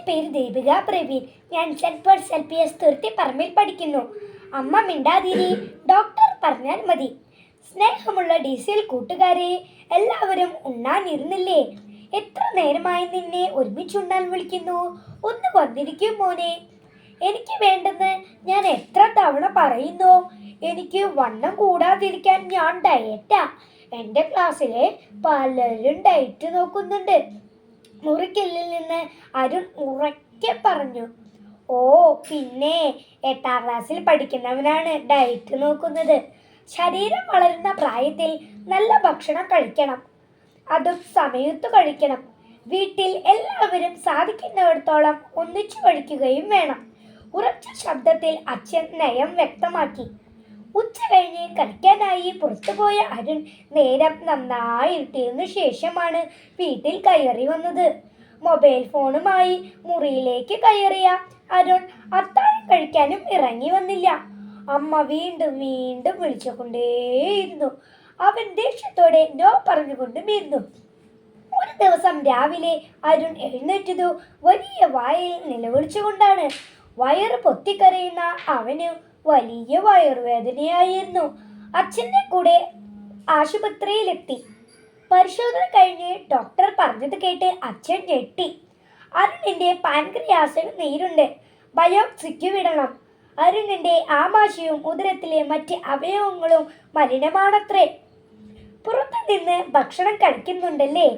പേര് ദേവിക പ്രവീൺ. ഞാൻ saint Paul's LPS തുരുത്തിപ്പറമ്പിൽ പഠിക്കുന്നു. അമ്മ മിണ്ടാതിരി, ഡോക്ടർ പറഞ്ഞാൽ മതി. സ്നേഹമുള്ള DCL കൂട്ടുകാരെ, എല്ലാവരും ഉണ്ണാനിരുന്നില്ലേ? എത്ര നേരമായി നിന്നെ ഒരുമിച്ചുണ്ണാൻ വിളിക്കുന്നു. ഒന്ന് വന്നിരിക്കും മോനെ. എനിക്ക് വേണ്ടെന്ന് ഞാൻ എത്ര തവണ പറയുന്നു. എനിക്ക് വണ്ണം കൂടാതിരിക്കാൻ ഞാൻ ഡയറ്റാ. എൻ്റെ ക്ലാസ്സിലെ പലരും ഡയറ്റ് നോക്കുന്നുണ്ട്. മുറിക്കല്ലിൽ നിന്ന് അരുൺ ഉറക്കെ പറഞ്ഞു. ഓ, പിന്നെ 8ാം ക്ലാസ്സിൽ പഠിക്കുന്നവനാണ് ഡയറ്റ് നോക്കുന്നത്. ശരീരം വളരുന്ന പ്രായത്തിൽ നല്ല ഭക്ഷണം കഴിക്കണം, അതും സമയത്തു കഴിക്കണം. വീട്ടിൽ എല്ലാവരും സാധിക്കുന്നിടത്തോളം ഒന്നിച്ചു കഴിക്കുകയും വേണം. ഉറച്ച ശബ്ദത്തിൽ അച്ഛൻ നയം വ്യക്തമാക്കി. ഉച്ച കഴിഞ്ഞ് കളിക്കാനായി പുറത്തുപോയ അരുൺ നേരം നന്നായി ഇരുട്ടിയതിനു ശേഷമാണ് വീട്ടിൽ കയറി വന്നത്. മൊബൈൽ ഫോണുമായി മുറിയിലേക്ക് കയറിയ അരുൺ അത്താഴം കഴിക്കാനും ഇറങ്ങി വന്നില്ല. അമ്മ വീണ്ടും വീണ്ടും വിളിച്ചുകൊണ്ടേയിരുന്നു. അവൻ ദേഷ്യത്തോടെ നോ പറഞ്ഞുകൊണ്ടും ഇരുന്നു. ഒരു ദിവസം രാവിലെ അരുൺ എഴുന്നേറ്റതു വലിയ വായിൽ നിലവിളിച്ചുകൊണ്ടാണ്. വയറ് പൊത്തിക്കരയുന്ന അവന് വലിയ വയറുവേദനയായിരുന്നു. അച്ഛൻ്റെ കൂടെ ആശുപത്രിയിലെത്തി. പരിശോധന കഴിഞ്ഞ് ഡോക്ടർ പറഞ്ഞത് കേട്ട് അച്ഛൻ ഞെട്ടി. അരുണിൻ്റെ പാൻക്രിയാസിന് നീരുണ്ട്, ബയോപ്സിക്ക് വിടണം. അരുണിൻ്റെ ആമാശയവും ഉദരത്തിലെ മറ്റ് അവയവങ്ങളും മലിനമാണത്രേ. പുറത്തു നിന്ന് ഭക്ഷണം കഴിക്കുന്നുണ്ടല്ലേ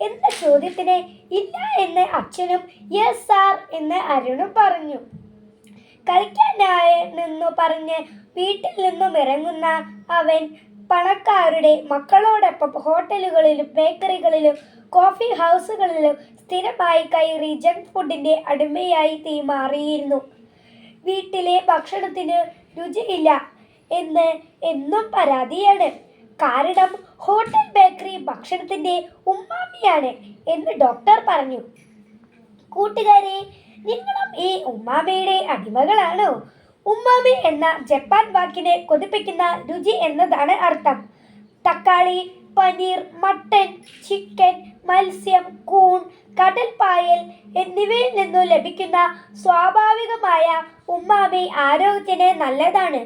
എന്ന ചോദ്യത്തിന് ഇല്ല എന്ന് അച്ഛനും യെസ് സാർ എന്ന് അരുണും പറഞ്ഞു. കളിക്കാനായെന്നു പറഞ്ഞ് വീട്ടിൽ നിന്നും ഇറങ്ങുന്ന അവൻ പണക്കാരുടെ മക്കളോടൊപ്പം ഹോട്ടലുകളിലും ബേക്കറികളിലും കോഫി ഹൗസുകളിലും സ്ഥിരമായി കയറി ജങ്ക് ഫുഡിന്റെ അടിമയായി മാറിയിരുന്നു. വീട്ടിലെ ഭക്ഷണത്തിന് രുചിയില്ല എന്ന് എന്നും പരാതിയാണ്. കാരണം ഹോട്ടൽ ബേക്കറി ഭക്ഷണത്തിന്റെ ഉമ്മാമിയാണ് എന്ന് ഡോക്ടർ പറഞ്ഞു. കൂട്ടുകാരെ, നിങ്ങളും ഈ ഉമ്മാമയുടെ അടിമകളാണോ? ഉമ്മാമി എന്ന ജപ്പാൻ വാക്കിനെ കൊതിപ്പിക്കുന്ന രുചി എന്നതാണ് അർത്ഥം. തക്കാളി, പനീർ, മട്ടൻ, ചിക്കൻ, മത്സ്യം, കൂൺ, കടൽപ്പായൽ എന്നിവയിൽ നിന്നു ലഭിക്കുന്ന സ്വാഭാവികമായ ഉമ്മാമി ആരോഗ്യത്തിന് നല്ലതാണ്.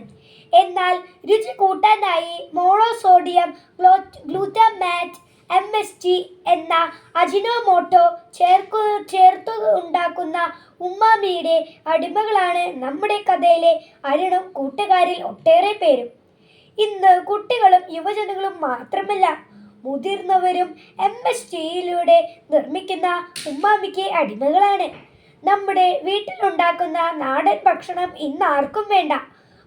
എന്നാൽ രുചി കൂട്ടാനായി മോണോസോഡിയം ഗ്ലൂറ്റാമാറ്റ് MSG എന്ന അജിനോമോട്ടോ ചേർത്തു ഉണ്ടാക്കുന്ന ഉമ്മാമിയുടെ അടിമകളാണ് നമ്മുടെ കഥയിലെ അരുണും കൂട്ടുകാരിൽ ഒട്ടേറെ പേരും. ഇന്ന് കുട്ടികളും യുവജനങ്ങളും മാത്രമല്ല, മുതിർന്നവരും MSGയിലൂടെ നിർമ്മിക്കുന്ന ഉമ്മാമിക്ക് അടിമകളാണ്. നമ്മുടെ വീട്ടിലുണ്ടാക്കുന്ന നാടൻ ഭക്ഷണം ഇന്ന് ആർക്കും വേണ്ട.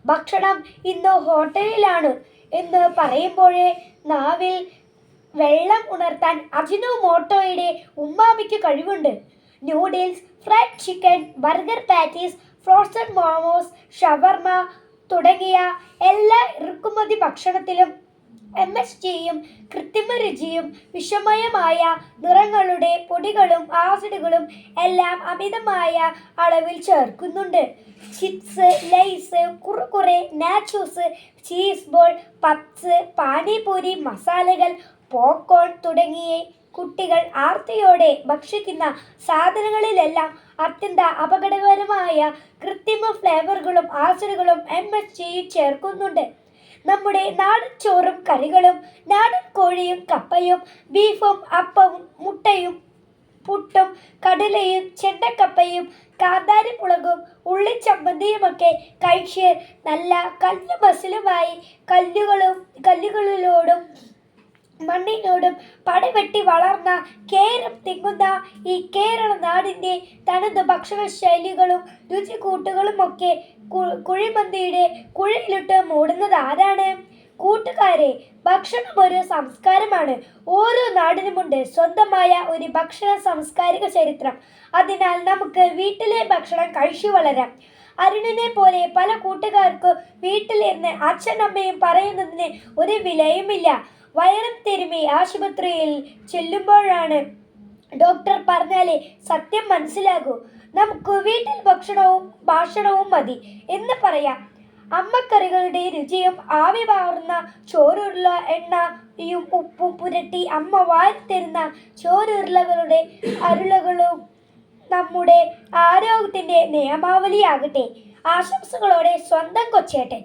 ഭക്ഷണം ഇന്ന് ഹോട്ടലിലാണ് എന്ന് പറയുമ്പോഴേ നാവിൽ വെള്ളം ഉണർത്താൻ അജിനോമോട്ടോയുടെ ഉമ്മാമിക്ക് കഴിവുണ്ട്. Noodles, fried chicken, burger patties, frozen momos, ഷവർമ തുടങ്ങിയ എല്ലാ ഇറക്കുമതി ഭക്ഷണത്തിലും MSGയും കൃത്രിമ രുചിയും വിഷമയമായ നിറങ്ങളുടെ പൊടികളും ആസിഡുകളും എല്ലാം അമിതമായ അളവിൽ ചേർക്കുന്നുണ്ട്. Chips, Lay's, Kurkure, nachos, cheese ball, puffs, panipuri മസാലകൾ, പോപ്കോൺ തുടങ്ങിയ കുട്ടികൾ ആർത്തിയോടെ ഭക്ഷിക്കുന്ന സാധനങ്ങളിലെല്ലാം അത്യന്ത അപകടകരമായ കൃത്രിമ ഫ്ലേവറുകളും ആസിഡുകളും MSG ചേർക്കുന്നുണ്ട്. നമ്മുടെ നാടൻ ചോറും കറികളും, നാടൻ കോഴിയും കപ്പയും ബീഫും അപ്പവും മുട്ടയും പുട്ടും കടലയും ചെണ്ടക്കപ്പയും കാന്താരിമുളകും ഉള്ളിച്ചമ്മന്തിയുമൊക്കെ കഴിച്ച് നല്ല കല്ലുമസിലുമായി കല്ലുകളിലോടും മണ്ണിനോടും പടവെട്ടി വളർന്ന കേരം തിങ്ങുന്ന ഈ കേരള നാടിൻ്റെ തനത് ഭക്ഷണ ശൈലികളും രുചിക്കൂട്ടുകളുമൊക്കെ കുഴിമന്തിയുടെ കുഴിയിലിട്ട് മൂടുന്നത് ആരാണ്? കൂട്ടുകാരെ, ഭക്ഷണം ഒരു സംസ്കാരമാണ്. ഓരോ നാടിനുമുണ്ട് സ്വന്തമായ ഒരു ഭക്ഷണ സാംസ്കാരിക ചരിത്രം. അതിനാൽ നമുക്ക് വീട്ടിലെ ഭക്ഷണം കഴിച്ചു വളരാം. അരുണിനെ പോലെ പല കൂട്ടുകാർക്ക് വീട്ടിലിരുന്ന് അച്ഛനമ്മയും പറയുന്നതിന് ഒരു വിലയുമില്ല. വയറും തിരുമി ആശുപത്രിയിൽ ചെല്ലുമ്പോഴാണ് ഡോക്ടർ പറഞ്ഞാലേ സത്യം മനസ്സിലാകൂ. നമുക്ക് വീട്ടിൽ ഭക്ഷണവും മതി എന്ന് പറയാം. അമ്മക്കറികളുടെ രുചിയും ആവി പാർന്ന ചോറുരുള എണ്ണയും ഉപ്പും പുരട്ടി അമ്മ വാരിത്തരുന്ന ചോറുരുളകളുടെ അരുളകളും നമ്മുടെ ആരോഗ്യത്തിൻ്റെ നിയമാവലിയാകട്ടെ. ആശംസകളോടെ സ്വന്തം കൊച്ചേട്ടൻ.